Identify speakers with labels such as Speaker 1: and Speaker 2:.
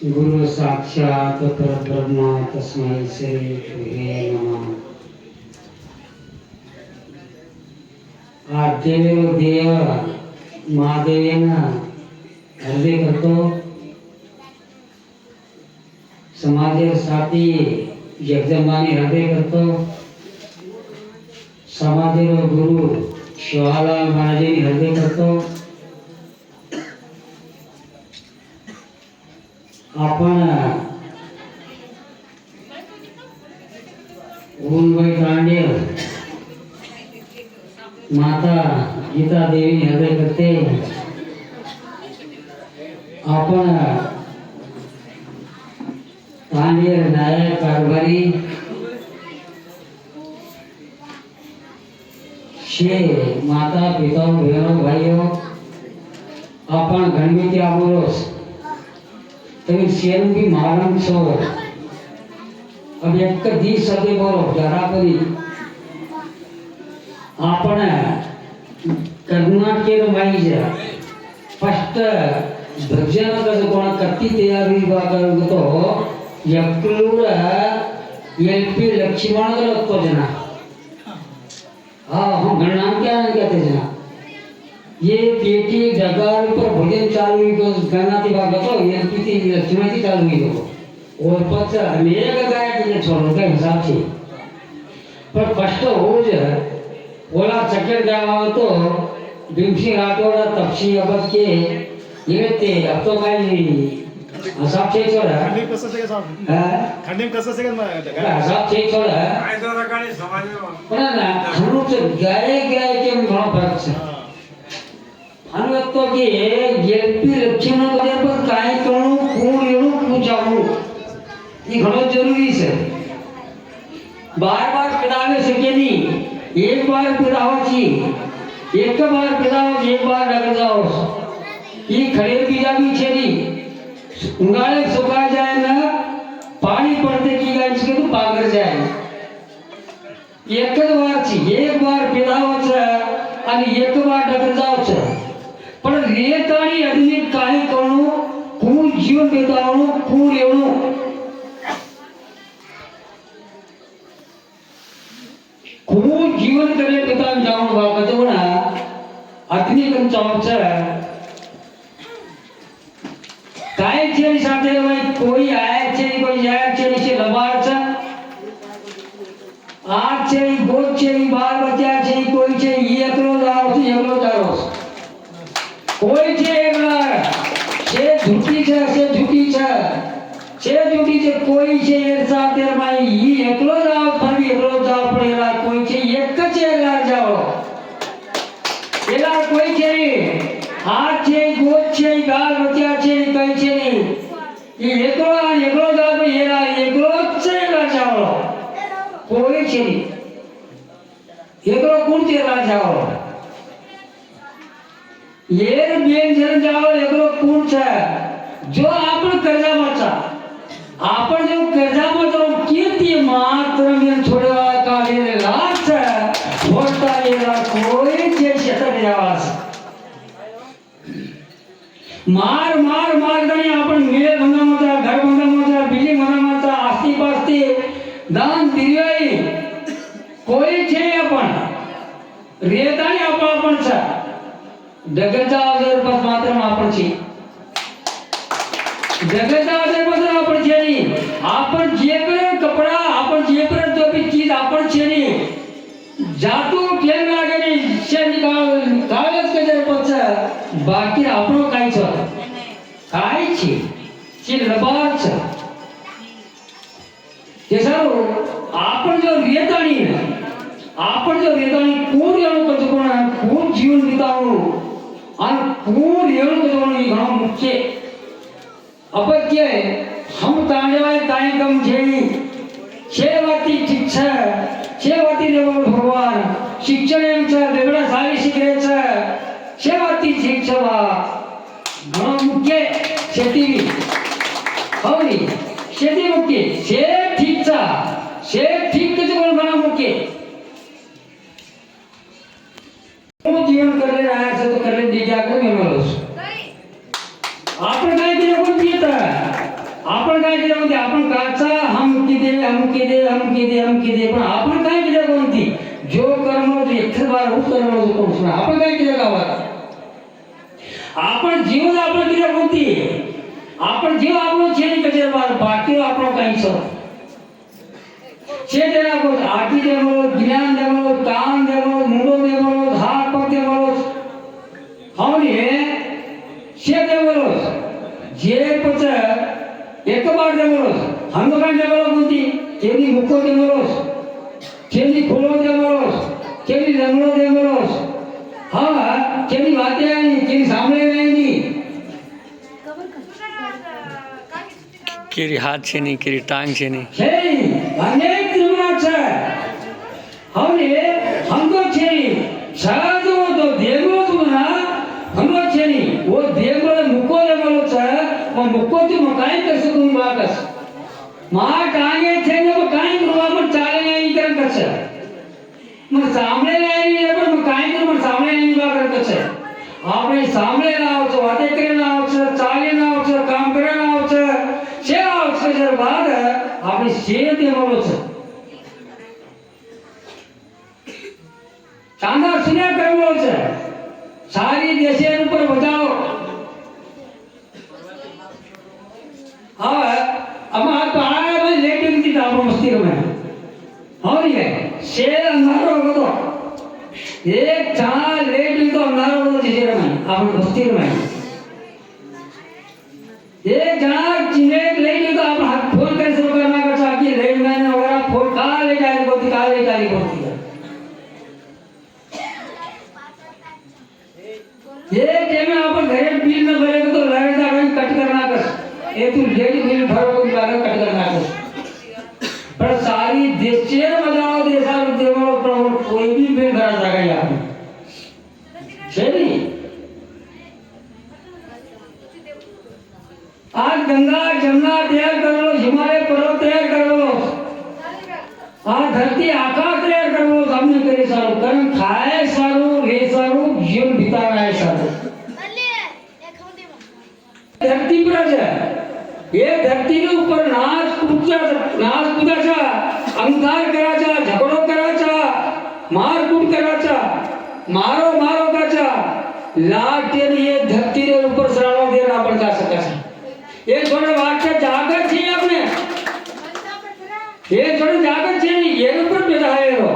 Speaker 1: गुरु साक्षात परब्रह्म तस्मै श्री गुरुवे नमः। आज देव महादेवेनं हृदय करतो समाजासाठी जगदंबाने हृदय करतो समाधीवर गुरु शिवालाल महाराजांनी हृदय करतो। आपण ऊनबाई तांडे माता गीता देवी हृदय करते। आपण तांडे नायक कारभारी शे माता पिता बहनों भाइयों आपण गणपती आमोरोस तभी शेर भी मालूम सो अब एक दी सदे बोलो जरा करी आपण कर्नाटक माहिती फर्स्ट भजन कसं कोण कत्ती तयारी करतो एकलूर एलपी लक्ष्मण लगतो जना हाँ हम गणना क्या कहते जना ये पेटी जगार पर भजन चालू हुई तो गणनाती बात बताओ ये पीती लक्ष्मण चालू हुई तो और पच्चा मेरे का गाय के छोड़ो का हिसाब से पर फर्स्ट हो जाए ओला चक्कर गया तो बिमसी राठौड़ा तपसी अबस के ये ते अब तो भाई हिसाब से छोड़ा
Speaker 2: खंडीप कसं से साहब खंडीप कसं से
Speaker 1: हिसाब से छोड़ा
Speaker 3: काय तो रकाने समाज में
Speaker 1: पण ना खरू से गाय के बड़ा फर्क है अनवत्तो के एलपी लक्ष्मण वगैरह पर काय करू कोण येणू पूजावू ये घणो जरूरी है। बार बार पिदावे सके नहीं एक बार पिदावाची एक बार पिदाव एक बार लग जाओ ये खड़े बीजा भी छेरी उंगाले सुखा जाए ना पानी पड़ते की गाय इसके तो पागर जाए एक बार ची एक बार पिदावाचं आणि एक बार लग जाओ पण रेतानी अग्नि काय करू कोण जीवन बेतावणू कोण येवणू कोण जीवन करे बेतान जाऊन बाबा तेवढा अग्नि कन चावचा काय चेरी साथे भाई कोई आया चेरी कोई जाया चेरी से लबारचा आज चेरी गोद चेरी बाल बच्चा चेरी कोई चेरी एकलो जाओ से एकलो जाओ कोई झूठी छे कोई छे ऐसा तेर माई ये एकलो जाओ फरी एकलो जाओ पड़ेला कोई छे एक छे ला जाओ एला कोई छे हाथ छे गोद छे गाल बच्चा छे कई छे नहीं ये एकलो जाओ पे एला एकलो छे ला जाओ कोई छे एकलो कौन छे ला जाओ ये बेन जन जाओ एकलो कौन छे जो आपण कर्जा माचा आपण जो कर्जा माचा कीर्ती मात्र में छोड़वा का ले लाच छोटा येला कोई जे शेतर जावास मार मार मार गणी आपण मेल बंदा माचा घर बंदा माचा बिल्डिंग बंदा माचा आस्ती पास्ती दान दिवाई कोई छे आपण रेतानी आपण छे जगतचा आजार बस मात्र आपण छी जगतचा आजार बस आपण छी आपण जे पर कपड़ा आपण जे पर जो भी चीज आपण छी जातो केम लागे नहीं से निकाल कागज के जर पछ बाकी આપણો કાઈ છે કાઈ છે જે લબાર છે જે સારું आपण जो रेताणी कोण येणं कसं कोण जीवन बितावणं आणि कोण येणं कसं ही घणो मुख्य अपत्य हम तांडवाय ताई कम जेई छेवाती शिक्षा छेवाती देव भगवान शिक्षण यांचं वेगळं सारी शिकायचं छेवाती शिक्षवा घणो मुख्य शेती हवनी शेती मुख्य शे ठीकचा शे ठीक कसं कोण घणो मुख्य जीवन करले रहा है तो करले दी जाकर मैं बोलूं आप काय के कोण पीता किती म्हणते आपण काचा हम किती पण आपण काय किती कोणती जो कर्म एकच बार होत कर्म जो कोण सुना आपण काय किती गावात आपण जीवन आपण किती कोणती आपण जीव આપણો છે ની કચેર બાર બાકી આપણો કઈ છો છે તેના કો આખી દેવો જ્ઞાન દેવો કાન દેવો મુંડો દેવો હાથ પગ દેવો હવને છે દેવો જે પછ એક બાર દેવો હંગકાન દેવો કોંતી કેની મુકો દેવો કેની ખોલો દેવો કેની રંગલો દેવો હા કેની વાતે આની કેની સાંભળે નહીં
Speaker 4: કેરી હાથ છે નહીં કેરી ટાંગ છે નહીં
Speaker 1: છે અનેક ત્રિગુણ છે હવે હંગો છે સાધુ તો દેગો તો ના હંગો છે ની ઓ દેગો મુકો દેગો છે પણ મુકો તો મકાઈ કરશે તું બાકસ માં ટાંગે છે ને મકાઈ કરવા પણ ચાલે નહીં કરન કરશે મને સાંભળે નહીં પણ મકાઈ કર પણ સાંભળે નહીં બાકર કરશે આપણે સાંભળે ના આવશે વાતે કરે ના આવશે ચાલે ના આવશે કામ કરે ના આવશે છે આવશે જર બાદ આપણે છે તે બોલો છે ચાંદા સુન્યા કરવો છે સારી દેશે ઉપર બતાવો હા અમાર પાળા માં લેટ નથી આપણો મસ્તી રમે હવે રે શેર અંધારો હતો એક ચા લેટ તો અંધારો હતો જે રમે આપણો મસ્તી રમે एक जना चिनेट ले तो आप हाथ फोन कर शुरू करना का चाहिए रेड मैन वगैरह फोन कहाँ ले जाने को थी कहाँ ले जाने को थी ये टाइम में आप घरे बिल में भरे तो लड़े का रंग कट करना कर ये तू डेढ़ बिल भरो को बारे कट करना कर पर सारी देशेर बजाओ देशा देवो प्रभु कोई भी बिल भरा जाएगा यहाँ चलिए आज गंगा जमुना तैयार कर लो हिमालय पर्वत तैयार कर लो आज धरती आकाश तैयार कर लो हमने करे सारो कर्म खाए सारो रे सारो जीवन बिताए सारो धरती पर है ये धरती के ऊपर नाच कूदाचा अंकार कराचा झगड़ो कराचा मार कूट कराचा मारो काचा लाटे ये धरती के ऊपर सरावा देना पड़ जा सका ये थोड़े वाक्य जागत छे आपने ये थोड़े जागत छे नहीं ये ऊपर बेटा है रो